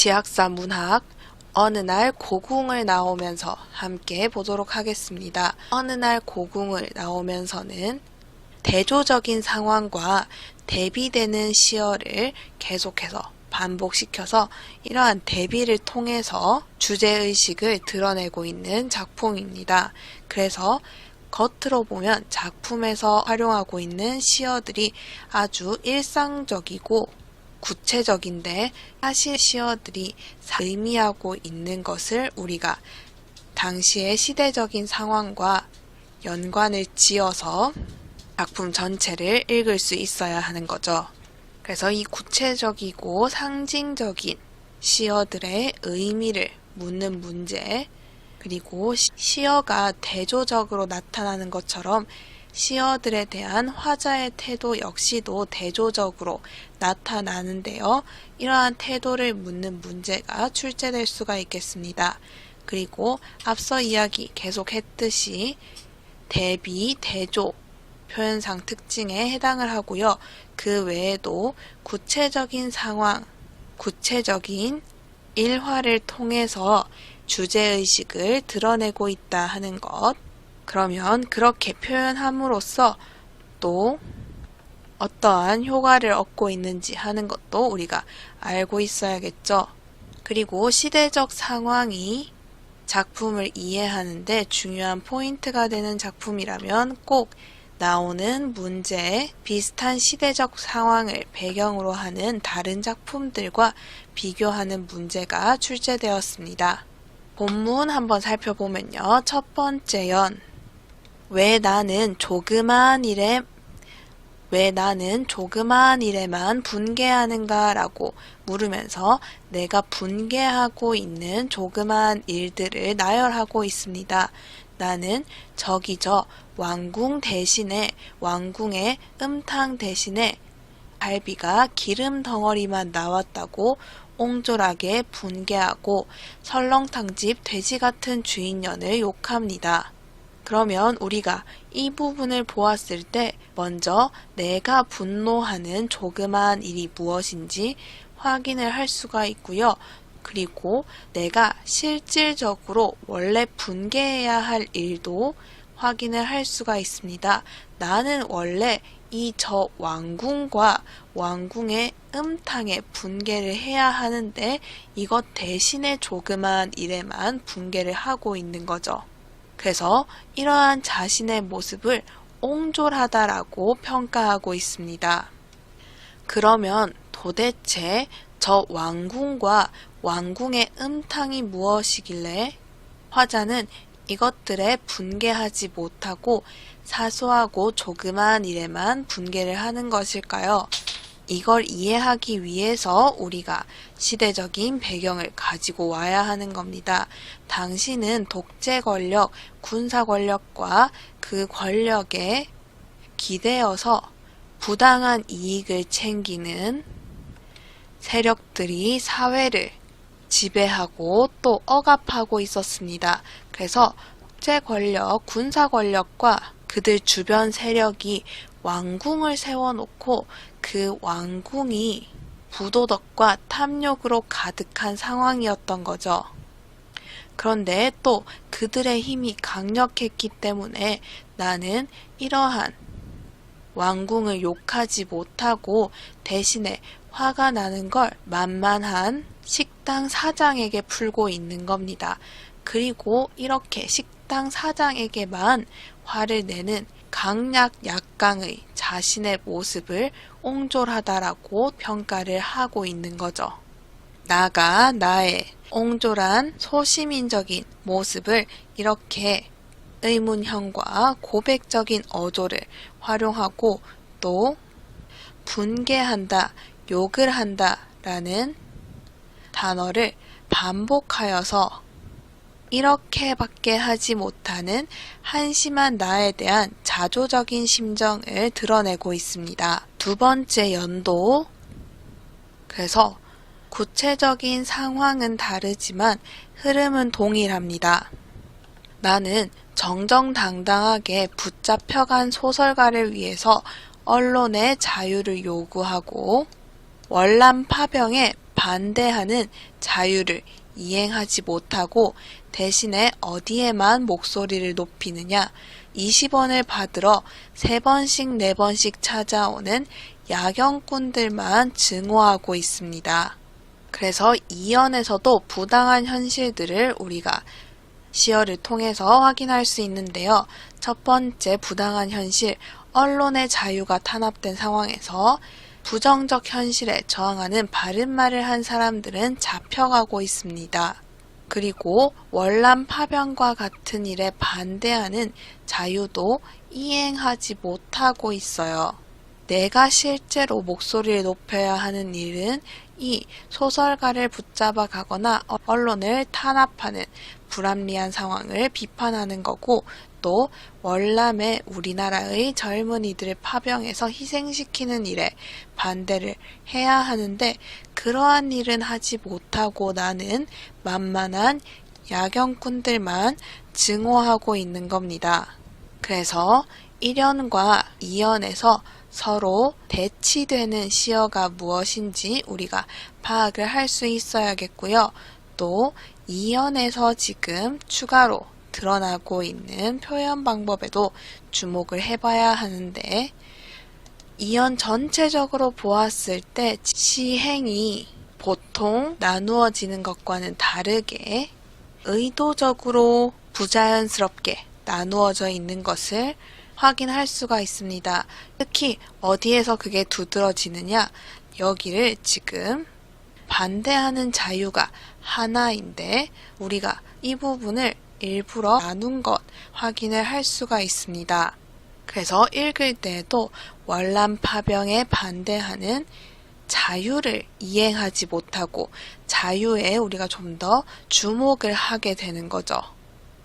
지학사 문학 어느 날 고궁을 나오면서 함께 보도록 하겠습니다. 어느 날 고궁을 나오면서는 대조적인 상황과 대비되는 시어를 계속해서 반복시켜서 이러한 대비를 통해서 주제의식을 드러내고 있는 작품입니다. 그래서 겉으로 보면 작품에서 활용하고 있는 시어들이 아주 일상적이고 구체적인데 사실 시어들이 의미하고 있는 것을 우리가 당시의 시대적인 상황과 연관을 지어서 작품 전체를 읽을 수 있어야 하는 거죠. 그래서 이 구체적이고 상징적인 시어들의 의미를 묻는 문제, 그리고 시어가 대조적으로 나타나는 것처럼 시어들에 대한 화자의 태도 역시도 대조적으로 나타나는데요. 이러한 태도를 묻는 문제가 출제될 수가 있겠습니다. 그리고 앞서 이야기 계속했듯이 대비, 대조 표현상 특징에 해당을 하고요. 그 외에도 구체적인 상황, 구체적인 일화를 통해서 주제의식을 드러내고 있다 하는 것. 그러면 그렇게 표현함으로써 또 어떠한 효과를 얻고 있는지 하는 것도 우리가 알고 있어야겠죠. 그리고 시대적 상황이 작품을 이해하는데 중요한 포인트가 되는 작품이라면 꼭 나오는 문제에 비슷한 시대적 상황을 배경으로 하는 다른 작품들과 비교하는 문제가 출제되었습니다. 본문 한번 살펴보면요. 첫 번째 연. 왜 나는 조그마한 일에만 분개하는가 라고 물으면서 내가 분개하고 있는 조그마한 일들을 나열하고 있습니다. 나는 저기저 왕궁 대신에 왕궁의 음탕 대신에 갈비가 기름 덩어리만 나왔다고 옹졸하게 분개하고 설렁탕집 돼지 같은 주인년을 욕합니다. 그러면 우리가 이 부분을 보았을 때 먼저 내가 분노하는 조그마한 일이 무엇인지 확인을 할 수가 있고요. 그리고 내가 실질적으로 원래 분개해야 할 일도 확인을 할 수가 있습니다. 나는 원래 이 저 왕궁과 왕궁의 음탕에 분개를 해야 하는데 이것 대신에 조그마한 일에만 분개를 하고 있는 거죠. 그래서 이러한 자신의 모습을 옹졸하다라고 평가하고 있습니다. 그러면 도대체 저 왕궁과 왕궁의 음탕이 무엇이길래 화자는 이것들에 분개하지 못하고 사소하고 조그마한 일에만 분개를 하는 것일까요? 이걸 이해하기 위해서 우리가 시대적인 배경을 가지고 와야 하는 겁니다. 당시는 독재 권력, 군사 권력과 그 권력에 기대어서 부당한 이익을 챙기는 세력들이 사회를 지배하고 또 억압하고 있었습니다. 그래서 독재 권력, 군사 권력과 그들 주변 세력이 왕궁을 세워놓고 그 왕궁이 부도덕과 탐욕으로 가득한 상황이었던 거죠. 그런데 또 그들의 힘이 강력했기 때문에 나는 이러한 왕궁을 욕하지 못하고 대신에 화가 나는 걸 만만한 식당 사장에게 풀고 있는 겁니다. 그리고 이렇게 식당 사장에게만 화를 내는 강약 약강의 자신의 모습을 옹졸하다라고 평가를 하고 있는 거죠. 나가 나의 옹졸한 소시민적인 모습을 이렇게 의문형과 고백적인 어조를 활용하고 또 분개한다, 욕을 한다 라는 단어를 반복하여서 이렇게밖에 하지 못하는 한심한 나에 대한 자조적인 심정을 드러내고 있습니다. 두 번째 연도. 그래서 구체적인 상황은 다르지만 흐름은 동일합니다. 나는 정정당당하게 붙잡혀간 소설가를 위해서 언론의 자유를 요구하고 월남 파병에 반대하는 자유를 이행하지 못하고 대신에 어디에만 목소리를 높이느냐? 20원을 받으러 3번씩 4번씩 찾아오는 야경꾼들만 증오하고 있습니다. 그래서 2연에서도 부당한 현실들을 우리가 시어를 통해서 확인할 수 있는데요. 첫 번째 부당한 현실, 언론의 자유가 탄압된 상황에서 부정적 현실에 저항하는 바른 말을 한 사람들은 잡혀가고 있습니다. 그리고 월남 파병과 같은 일에 반대하는 자유도 이행하지 못하고 있어요. 내가 실제로 목소리를 높여야 하는 일은 이 소설가를 붙잡아 가거나 언론을 탄압하는 불합리한 상황을 비판하는 거고, 또 월남의 우리나라의 젊은이들을 파병해서 희생시키는 일에 반대를 해야 하는데 그러한 일은 하지 못하고 나는 만만한 야경꾼들만 증오하고 있는 겁니다. 그래서 1연과 2연에서 서로 대치되는 시어가 무엇인지 우리가 파악을 할 수 있어야겠고요. 또 2연에서 지금 추가로 드러나고 있는 표현 방법에도 주목을 해봐야 하는데, 2연 전체적으로 보았을 때 시행이 보통 나누어지는 것과는 다르게 의도적으로 부자연스럽게 나누어져 있는 것을 확인할 수가 있습니다. 특히 어디에서 그게 두드러지느냐? 여기를 지금 반대하는 자유가 하나인데 우리가 이 부분을 일부러 나눈 것 확인을 할 수가 있습니다. 그래서 읽을 때에도 월남 파병에 반대하는 자유를 이행하지 못하고 자유에 우리가 좀 더 주목을 하게 되는 거죠.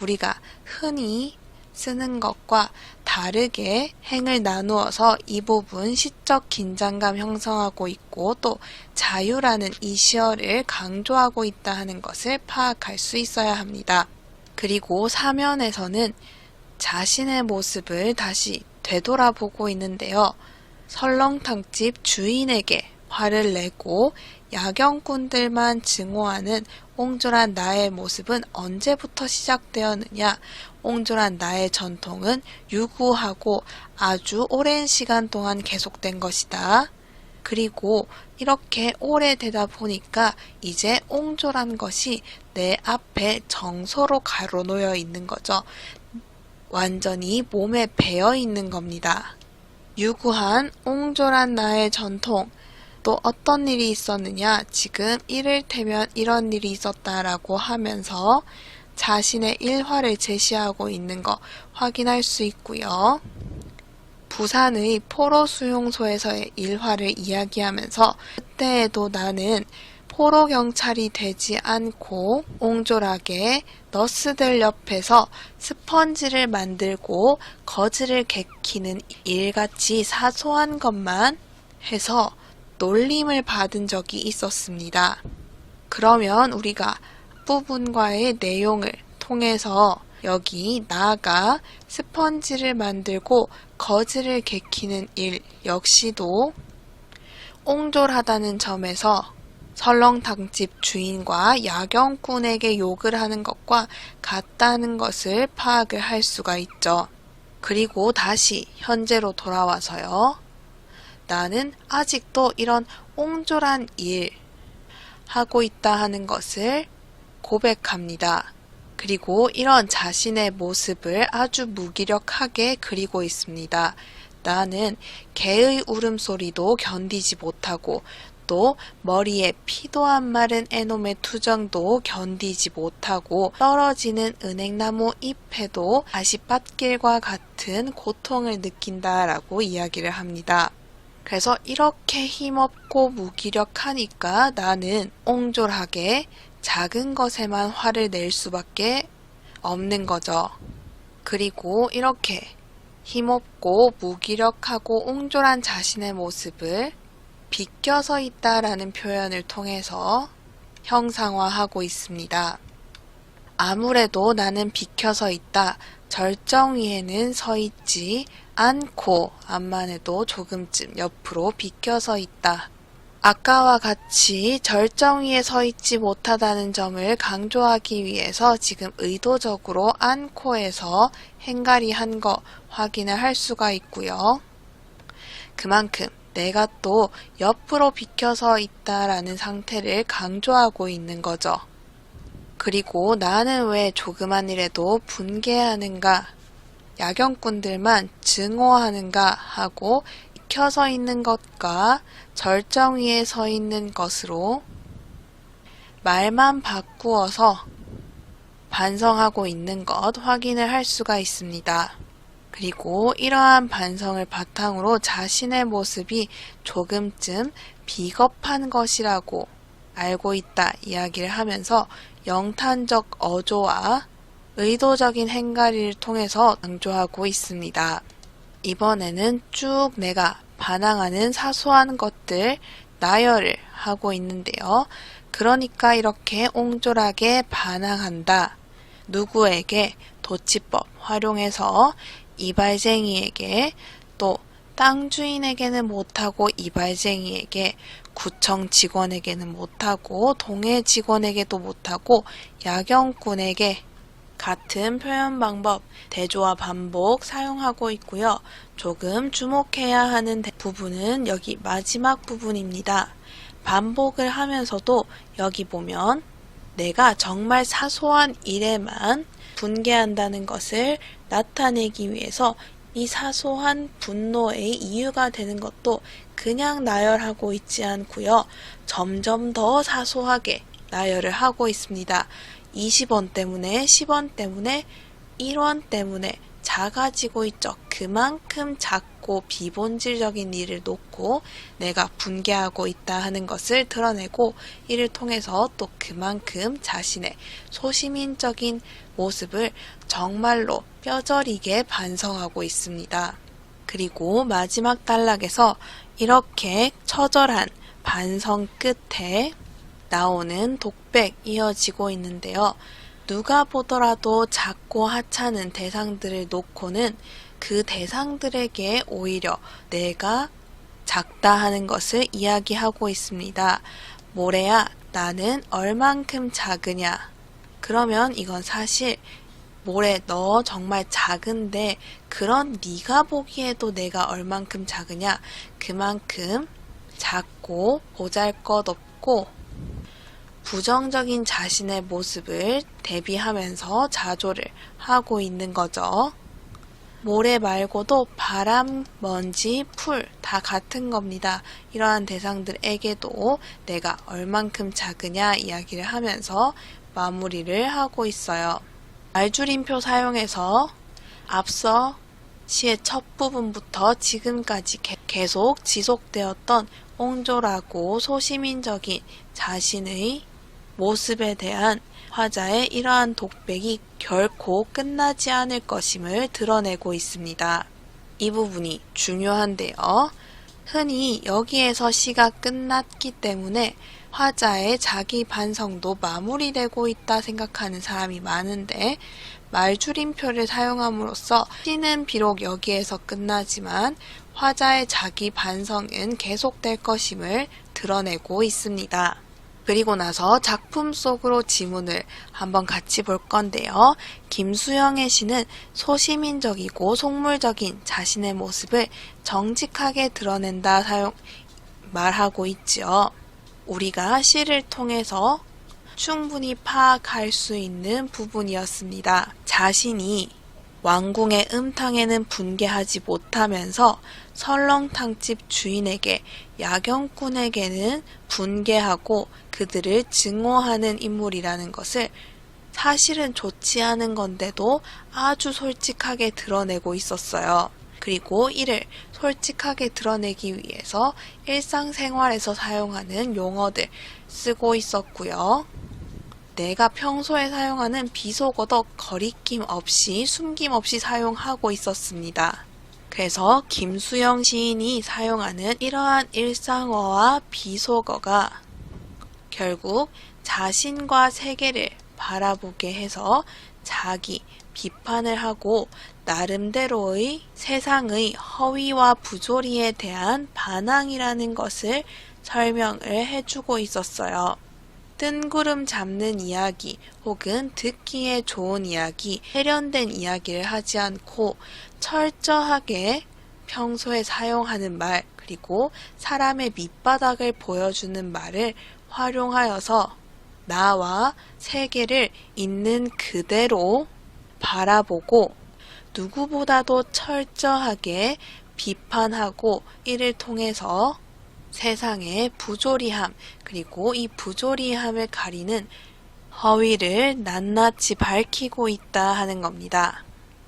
우리가 흔히 쓰는 것과 다르게 행을 나누어서 이 부분 시적 긴장감 형성하고 있고 또 자유라는 이 시어를 강조하고 있다 하는 것을 파악할 수 있어야 합니다. 그리고 3연에서는 자신의 모습을 다시 되돌아보고 있는데요. 설렁탕집 주인에게 화를 내고 야경꾼들만 증오하는 옹졸한 나의 모습은 언제부터 시작되었느냐? 옹졸한 나의 전통은 유구하고 아주 오랜 시간 동안 계속된 것이다. 그리고 이렇게 오래되다 보니까 이제 옹졸한 것이 내 앞에 정서로 가로놓여 있는 거죠. 완전히 몸에 배어 있는 겁니다. 유구한 옹졸한 나의 전통, 또 어떤 일이 있었느냐? 지금 이를테면 이런 일이 있었다라고 하면서 자신의 일화를 제시하고 있는 거 확인할 수 있고요. 부산의 포로 수용소에서의 일화를 이야기하면서 그때에도 나는 포로 경찰이 되지 않고 옹졸하게 너스들 옆에서 스펀지를 만들고 거즈를 개키는 일같이 사소한 것만 해서 놀림을 받은 적이 있었습니다. 그러면 우리가 부분과의 내용을 통해서 여기 나아가 스펀지를 만들고 거즈를 개키는 일 역시도 옹졸하다는 점에서 설렁탕집 주인과 야경꾼에게 욕을 하는 것과 같다는 것을 파악을 할 수가 있죠. 그리고 다시 현재로 돌아와서요. 나는 아직도 이런 옹졸한 일 하고 있다 하는 것을 고백합니다. 그리고 이런 자신의 모습을 아주 무기력하게 그리고 있습니다. 나는 개의 울음소리도 견디지 못하고 또 머리에 피도 안 마른 애놈의 투정도 견디지 못하고 떨어지는 은행나무 잎에도 가시밭길과 같은 고통을 느낀다라고 이야기를 합니다. 그래서 이렇게 힘없고 무기력하니까 나는 옹졸하게 작은 것에만 화를 낼 수밖에 없는 거죠. 그리고 이렇게 힘없고 무기력하고 옹졸한 자신의 모습을 비껴서 있다라는 표현을 통해서 형상화하고 있습니다. 아무래도 나는 비켜서 있다. 절정 위에는 서 있지 않고 암만 해도 조금쯤 옆으로 비껴서 있다. 아까와 같이 절정위에 서 있지 못하다는 점을 강조하기 위해서 지금 의도적으로 안코에서 행가리 한 거 확인을 할 수가 있고요. 그만큼 내가 또 옆으로 비켜서 있다라는 상태를 강조하고 있는 거죠. 그리고 나는 왜 조그만 일에도 분개하는가, 야경꾼들만 증오하는가 하고 비켜서 있는 것과 절정 위에 서 있는 것으로 말만 바꾸어서 반성하고 있는 것 확인을 할 수가 있습니다. 그리고 이러한 반성을 바탕으로 자신의 모습이 조금쯤 비겁한 것이라고 알고 있다 이야기를 하면서 영탄적 어조와 의도적인 행가리를 통해서 강조하고 있습니다. 이번에는 쭉 내가 반항하는 사소한 것들 나열을 하고 있는데요. 그러니까 이렇게 옹졸하게 반항한다. 누구에게? 도치법 활용해서 이발쟁이에게, 또 땅 주인에게는 못하고 이발쟁이에게, 구청 직원에게는 못하고 동해 직원에게도 못하고 야경꾼에게 같은 표현 방법, 대조와 반복 사용하고 있고요. 조금 주목해야 하는 부분은 여기 마지막 부분입니다. 반복을 하면서도 여기 보면 내가 정말 사소한 일에만 분개한다는 것을 나타내기 위해서 이 사소한 분노의 이유가 되는 것도 그냥 나열하고 있지 않고요. 점점 더 사소하게 나열을 하고 있습니다. 20원 때문에, 10원 때문에, 1원 때문에 작아지고 있죠. 그만큼 작고 비본질적인 일을 놓고 내가 분개하고 있다 하는 것을 드러내고, 이를 통해서 또 그만큼 자신의 소시민적인 모습을 정말로 뼈저리게 반성하고 있습니다. 그리고 마지막 단락에서 이렇게 처절한 반성 끝에 나오는 독백 이어지고 있는데요. 누가 보더라도 작고 하찮은 대상들을 놓고는 그 대상들에게 오히려 내가 작다 하는 것을 이야기하고 있습니다. 모래야, 나는 얼만큼 작으냐? 그러면 이건 사실 모래, 너 정말 작은데 그런 네가 보기에도 내가 얼만큼 작으냐? 그만큼 작고 보잘것없고 부정적인 자신의 모습을 대비하면서 자조를 하고 있는 거죠. 모래 말고도 바람, 먼지, 풀 다 같은 겁니다. 이러한 대상들에게도 내가 얼만큼 작으냐 이야기를 하면서 마무리를 하고 있어요. 말줄임표 사용해서 앞서 시의 첫 부분부터 지금까지 계속 지속되었던 옹졸하고 소시민적인 자신의 모습에 대한 화자의 이러한 독백이 결코 끝나지 않을 것임을 드러내고 있습니다. 이 부분이 중요한데요. 흔히 여기에서 시가 끝났기 때문에 화자의 자기 반성도 마무리되고 있다 생각하는 사람이 많은데, 말줄임표를 사용함으로써 시는 비록 여기에서 끝나지만 화자의 자기 반성은 계속될 것임을 드러내고 있습니다. 그리고 나서 작품 속으로 지문을 한번 같이 볼 건데요. 김수영의 시는 소시민적이고 속물적인 자신의 모습을 정직하게 드러낸다 말하고 있지요. 우리가 시를 통해서 충분히 파악할 수 있는 부분이었습니다. 자신이 왕궁의 음탕에는 분개하지 못하면서 설렁탕집 주인에게, 야경꾼에게는 분개하고 그들을 증오하는 인물이라는 것을 사실은 좋지 않은 건데도 아주 솔직하게 드러내고 있었어요. 그리고 이를 솔직하게 드러내기 위해서 일상생활에서 사용하는 용어들 쓰고 있었고요. 내가 평소에 사용하는 비속어도 거리낌 없이 숨김없이 사용하고 있었습니다. 그래서 김수영 시인이 사용하는 이러한 일상어와 비속어가 결국 자신과 세계를 바라보게 해서 자기 비판을 하고 나름대로의 세상의 허위와 부조리에 대한 반항이라는 것을 설명을 해주고 있었어요. 뜬구름 잡는 이야기 혹은 듣기에 좋은 이야기, 세련된 이야기를 하지 않고 철저하게 평소에 사용하는 말, 그리고 사람의 밑바닥을 보여주는 말을 활용하여서 나와 세계를 있는 그대로 바라보고 누구보다도 철저하게 비판하고 이를 통해서 세상의 부조리함, 그리고 이 부조리함을 가리는 허위를 낱낱이 밝히고 있다 하는 겁니다.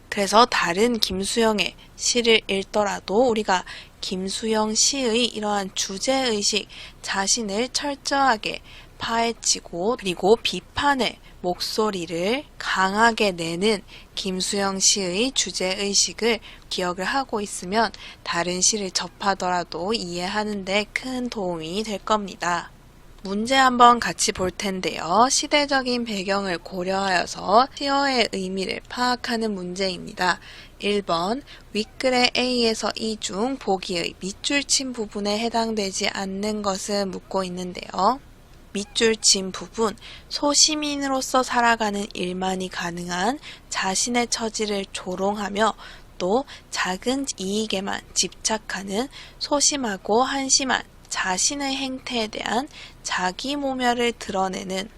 그래서 다른 김수영의 시를 읽더라도 우리가 김수영 시의 이러한 주제의식, 자신을 철저하게 파헤치고 그리고 비판의 목소리를 강하게 내는 김수영 시의 주제의식을 기억을 하고 있으면 다른 시를 접하더라도 이해하는 데 큰 도움이 될 겁니다. 문제 한번 같이 볼 텐데요. 시대적인 배경을 고려하여서 시어의 의미를 파악하는 문제입니다. 1번 윗글의 A에서 E 중 보기의 밑줄 친 부분에 해당되지 않는 것은 묻고 있는데요. 밑줄 친 부분, 소시민으로서 살아가는 일만이 가능한 자신의 처지를 조롱하며 또 작은 이익에만 집착하는 소심하고 한심한 자신의 행태에 대한 자기 모멸을 드러내는,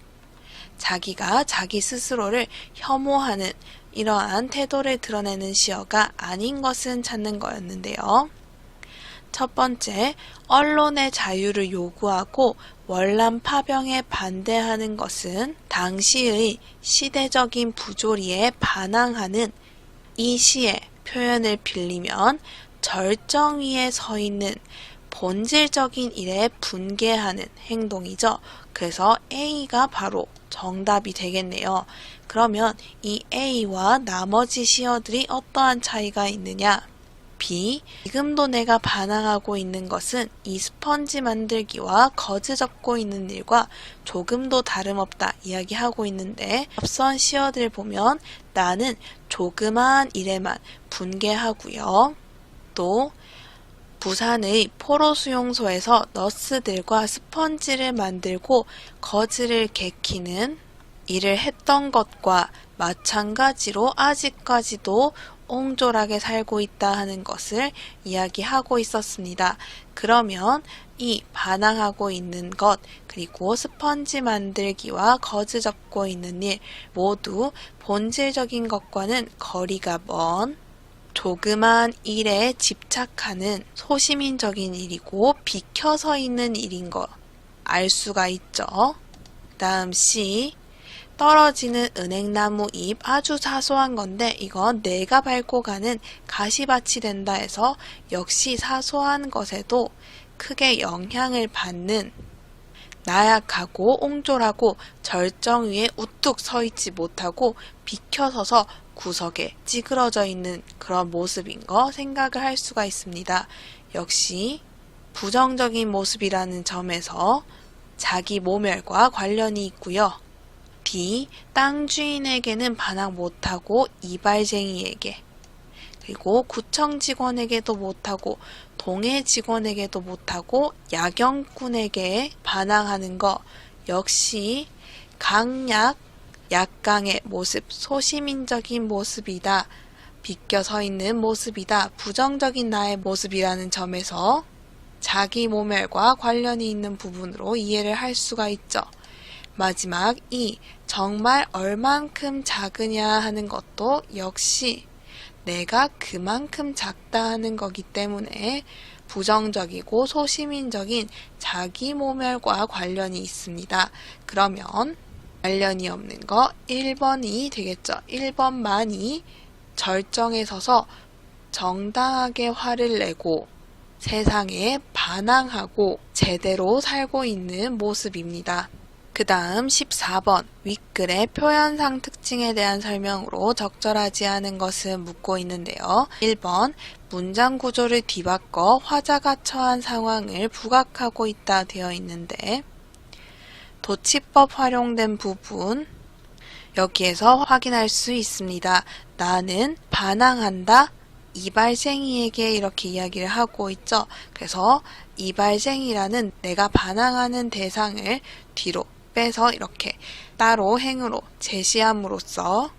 자기가 자기 스스로를 혐오하는 이러한 태도를 드러내는 시어가 아닌 것은 찾는 거였는데요. 첫 번째, 언론의 자유를 요구하고 월남 파병에 반대하는 것은 당시의 시대적인 부조리에 반항하는, 이 시의 표현을 빌리면 절정 위에 서 있는 본질적인 일에 분개하는 행동이죠. 그래서 A가 바로 정답이 되겠네요. 그러면 이 A와 나머지 시어들이 어떠한 차이가 있느냐? B. 지금도 내가 반항하고 있는 것은 이 스펀지 만들기와 거즈 접고 있는 일과 조금도 다름없다 이야기하고 있는데, 앞선 시어들 보면 나는 조그마한 일에만 분개하고요. 또 부산의 포로 수용소에서 너스들과 스펀지를 만들고 거즈를 개키는 일을 했던 것과 마찬가지로 아직까지도 옹졸하게 살고 있다 하는 것을 이야기하고 있었습니다. 그러면 이 반항하고 있는 것, 그리고 스펀지 만들기와 거즈 접고 있는 일 모두 본질적인 것과는 거리가 먼 조그만 일에 집착하는 소시민적인 일이고 비켜서 있는 일인 거 알 수가 있죠. 다음 C. 떨어지는 은행나무 잎, 아주 사소한 건데 이건 내가 밟고 가는 가시밭이 된다 해서 역시 사소한 것에도 크게 영향을 받는, 나약하고 옹졸하고 절정 위에 우뚝 서 있지 못하고 비켜서서 구석에 찌그러져 있는 그런 모습인 거 생각을 할 수가 있습니다. 역시 부정적인 모습이라는 점에서 자기 모멸과 관련이 있고요. B. 땅 주인에게는 반항 못하고 이발쟁이에게, 그리고 구청 직원에게도 못하고 동해 직원에게도 못하고 야경꾼에게 반항하는 거 역시 강약, 약강의 모습, 소시민적인 모습이다, 비껴 서 있는 모습이다, 부정적인 나의 모습이라는 점에서 자기 모멸과 관련이 있는 부분으로 이해를 할 수가 있죠. 마지막 이 정말 얼만큼 작으냐 하는 것도 역시 내가 그만큼 작다 하는 거기 때문에 부정적이고 소시민적인 자기 모멸과 관련이 있습니다. 그러면 관련이 없는 거 1번이 되겠죠. 1번만이 절정에 서서 정당하게 화를 내고 세상에 반항하고 제대로 살고 있는 모습입니다. 그 다음 14번 윗글의 표현상 특징에 대한 설명으로 적절하지 않은 것은 묻고 있는데요. 1번 문장 구조를 뒤바꿔 화자가 처한 상황을 부각하고 있다 되어 있는데 도치법 활용된 부분 여기에서 확인할 수 있습니다. 나는 반항한다, 이발쟁이에게 이렇게 이야기를 하고 있죠. 그래서 이발쟁이라는 내가 반항하는 대상을 뒤로 빼서 이렇게 따로 행으로 제시함으로써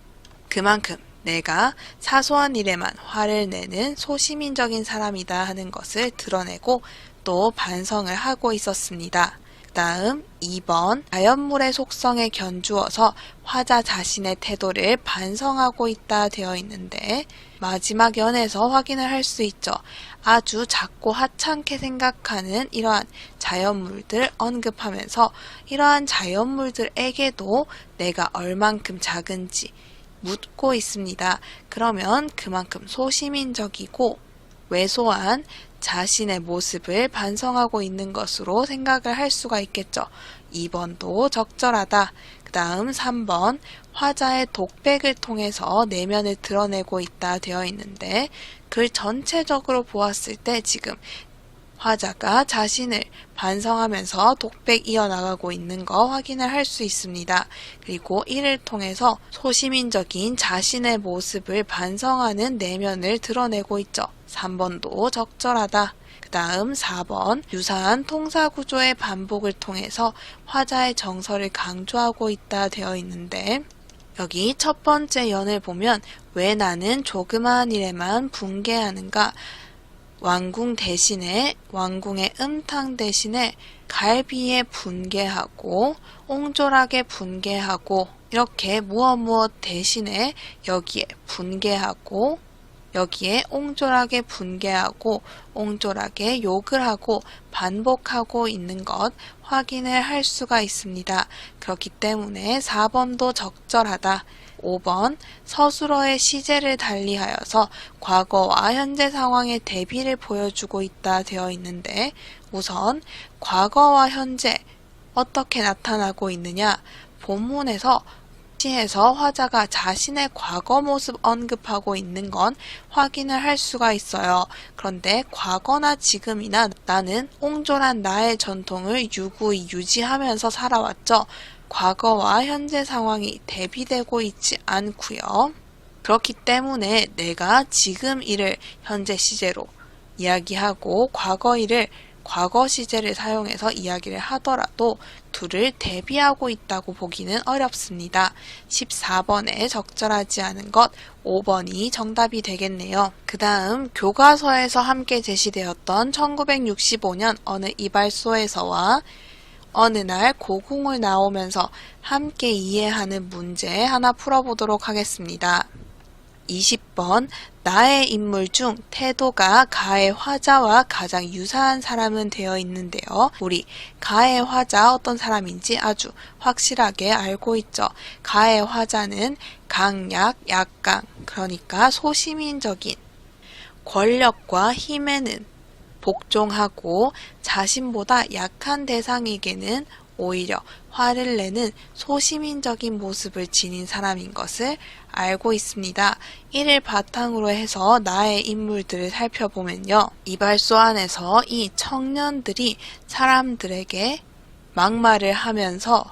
그만큼 내가 사소한 일에만 화를 내는 소시민적인 사람이다 하는 것을 드러내고 또 반성을 하고 있었습니다. 다음 2번 자연물의 속성에 견주어서 화자 자신의 태도를 반성하고 있다 되어 있는데 마지막 연에서 확인을 할 수 있죠. 아주 작고 하찮게 생각하는 이러한 자연물들 언급하면서 이러한 자연물들에게도 내가 얼만큼 작은지 묻고 있습니다. 그러면 그만큼 소시민적이고 왜소한 자신의 모습을 반성하고 있는 것으로 생각을 할 수가 있겠죠. 2번도 적절하다. 그 다음 3번 화자의 독백을 통해서 내면을 드러내고 있다 되어 있는데 글 전체적으로 보았을 때 지금 화자가 자신을 반성하면서 독백 이어나가고 있는 거 확인을 할 수 있습니다. 그리고 이를 통해서 소시민적인 자신의 모습을 반성하는 내면을 드러내고 있죠. 3번도 적절하다. 그 다음 4번 유사한 통사구조의 반복을 통해서 화자의 정서를 강조하고 있다 되어 있는데 여기 첫 번째 연을 보면 왜 나는 조그마한 일에만 분개하는가 왕궁의 음탕 대신에 갈비에 분개하고 옹졸하게 분개하고 이렇게 무엇 대신에 여기에 분개하고 여기에 옹졸하게 분개하고 옹졸하게 욕을 하고 반복하고 있는 것 확인을 할 수가 있습니다. 그렇기 때문에 4번도 적절하다. 5번 서술어의 시제를 달리하여서 과거와 현재 상황의 대비를 보여주고 있다 되어 있는데 우선 과거와 현재 어떻게 나타나고 있느냐 본문에서 시에서 화자가 자신의 과거 모습 언급하고 있는 건 확인을 할 수가 있어요. 그런데 과거나 지금이나 나는 옹졸한 나의 전통을 유구히 유지하면서 살아왔죠. 과거와 현재 상황이 대비되고 있지 않고요. 그렇기 때문에 내가 지금 일을 현재 시제로 이야기하고 과거 일을 과거 시제를 사용해서 이야기를 하더라도 둘을 대비하고 있다고 보기는 어렵습니다. 14번에 적절하지 않은 것 5번이 정답이 되겠네요. 그 다음 교과서에서 함께 제시되었던 1965년 어느 이발소에서와 어느 날 고궁을 나오면서 함께 이해하는 문제 하나 풀어보도록 하겠습니다. 20번 나의 인물 중 태도가 가의 화자와 가장 유사한 사람은 되어 있는데요. 우리 가의 화자 어떤 사람인지 아주 확실하게 알고 있죠. 가의 화자는 강약, 약강, 그러니까 소시민적인 권력과 힘에는 복종하고 자신보다 약한 대상에게는 오히려 화를 내는 소시민적인 모습을 지닌 사람인 것을 알고 있습니다. 이를 바탕으로 해서 나의 인물들을 살펴보면요. 이발소 안에서 이 청년들이 사람들에게 막말을 하면서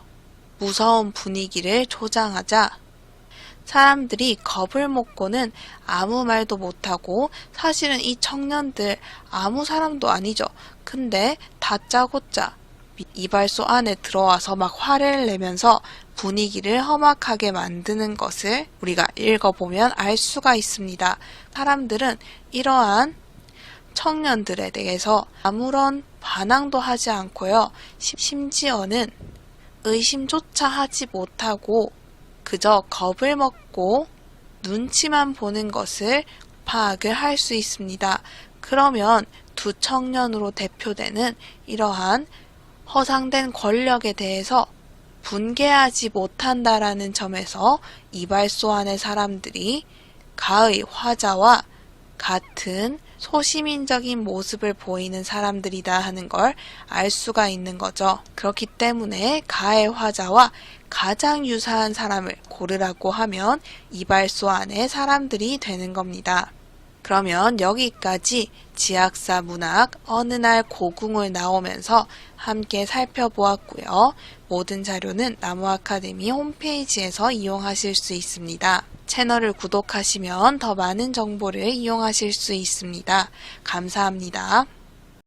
무서운 분위기를 조장하자 사람들이 겁을 먹고는 아무 말도 못하고 사실은 이 청년들 아무 사람도 아니죠. 근데 다짜고짜 이발소 안에 들어와서 막 화를 내면서 분위기를 험악하게 만드는 것을 우리가 읽어보면 알 수가 있습니다. 사람들은 이러한 청년들에 대해서 아무런 반항도 하지 않고요. 심지어는 의심조차 하지 못하고 그저 겁을 먹고 눈치만 보는 것을 파악을 할 수 있습니다. 그러면 두 청년으로 대표되는 이러한 허상된 권력에 대해서 분개하지 못한다라는 점에서 이발소 안의 사람들이 가의 화자와 같은 소시민적인 모습을 보이는 사람들이다 하는 걸 알 수가 있는 거죠. 그렇기 때문에 가의 화자와 가장 유사한 사람을 고르라고 하면 이발소 안의 사람들이 되는 겁니다. 그러면 여기까지 지학사 문학 어느 날 고궁을 나오면서 함께 살펴보았고요. 모든 자료는 나무 아카데미 홈페이지에서 이용하실 수 있습니다. 채널을 구독하시면 더 많은 정보를 이용하실 수 있습니다. 감사합니다.